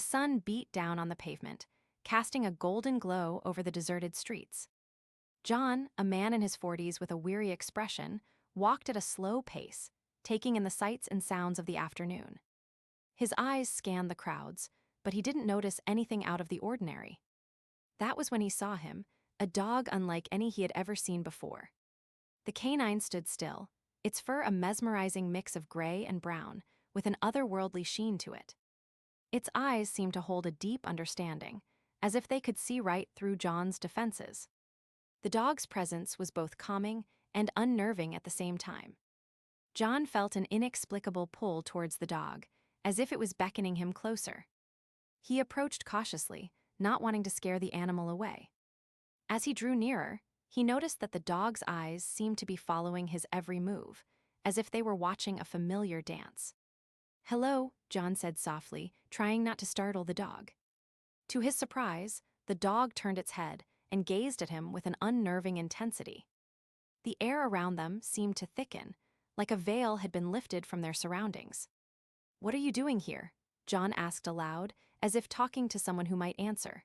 sun beat down on the pavement, casting a golden glow over the deserted streets. John, a man in his 40s with a weary expression, walked at a slow pace, taking in the sights and sounds of the afternoon. His eyes scanned the crowds, but he didn't notice anything out of the ordinary. That was when he saw him, a dog unlike any he had ever seen before. The canine stood still, its fur a mesmerizing mix of gray and brown, with an otherworldly sheen to it. Its eyes seemed to hold a deep understanding, as if they could see right through John's defenses. The dog's presence was both calming and unnerving at the same time. John felt an inexplicable pull towards the dog, as if it was beckoning him closer. He approached cautiously, not wanting to scare the animal away. As he drew nearer, he noticed that the dog's eyes seemed to be following his every move, as if they were watching a familiar dance. "Hello," John said softly, trying not to startle the dog. To his surprise, the dog turned its head and gazed at him with an unnerving intensity. The air around them seemed to thicken, like a veil had been lifted from their surroundings. "What are you doing here?" John asked aloud, as if talking to someone who might answer.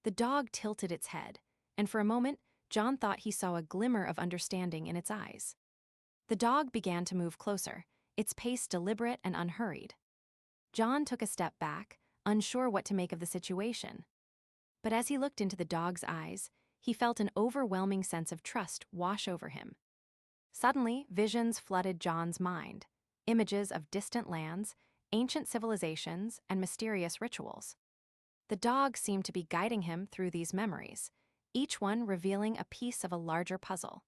The dog tilted its head, and for a moment, John thought he saw a glimmer of understanding in its eyes. The dog began to move closer, its pace deliberate and unhurried. John took a step back, unsure what to make of the situation. But as he looked into the dog's eyes, he felt an overwhelming sense of trust wash over him. Suddenly, visions flooded John's mind, images of distant lands, ancient civilizations, and mysterious rituals. The dog seemed to be guiding him through these memories, each one revealing a piece of a larger puzzle.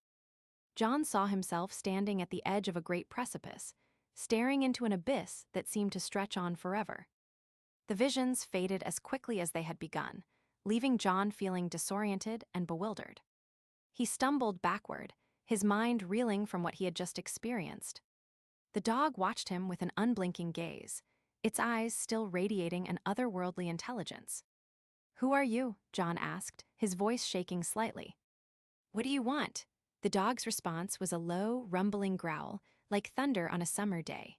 John saw himself standing at the edge of a great precipice, staring into an abyss that seemed to stretch on forever. The visions faded as quickly as they had begun, leaving John feeling disoriented and bewildered. He stumbled backward, his mind reeling from what he had just experienced. The dog watched him with an unblinking gaze, its eyes still radiating an otherworldly intelligence. "Who are you?" John asked, his voice shaking slightly. "What do you want?" The dog's response was a low, rumbling growl, like thunder on a summer day.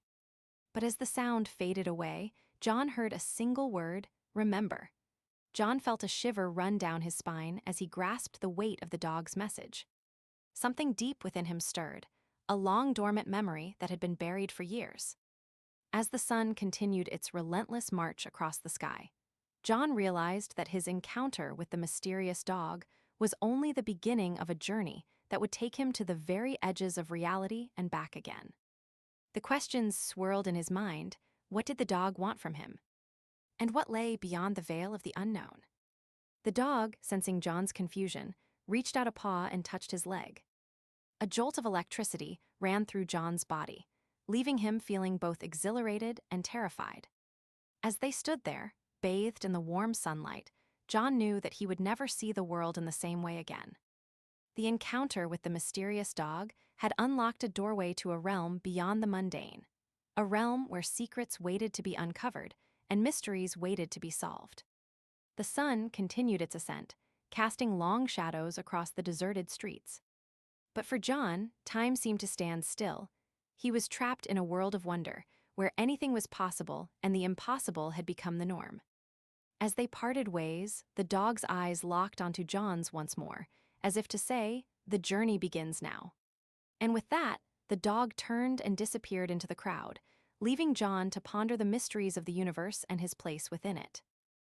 But as the sound faded away, John heard a single word: remember. John felt a shiver run down his spine as he grasped the weight of the dog's message. Something deep within him stirred, a long-dormant memory that had been buried for years. As the sun continued its relentless march across the sky, John realized that his encounter with the mysterious dog was only the beginning of a journey that would take him to the very edges of reality and back again. The questions swirled in his mind: what did the dog want from him? And what lay beyond the veil of the unknown? The dog, sensing John's confusion, reached out a paw and touched his leg. A jolt of electricity ran through John's body, leaving him feeling both exhilarated and terrified. As they stood there, bathed in the warm sunlight, John knew that he would never see the world in the same way again. The encounter with the mysterious dog had unlocked a doorway to a realm beyond the mundane, a realm where secrets waited to be uncovered and mysteries waited to be solved. The sun continued its ascent, casting long shadows across the deserted streets. But for John, time seemed to stand still. He was trapped in a world of wonder, where anything was possible and the impossible had become the norm. As they parted ways, the dog's eyes locked onto John's once more, as if to say, "The journey begins now." And with that, the dog turned and disappeared into the crowd, leaving John to ponder the mysteries of the universe and his place within it.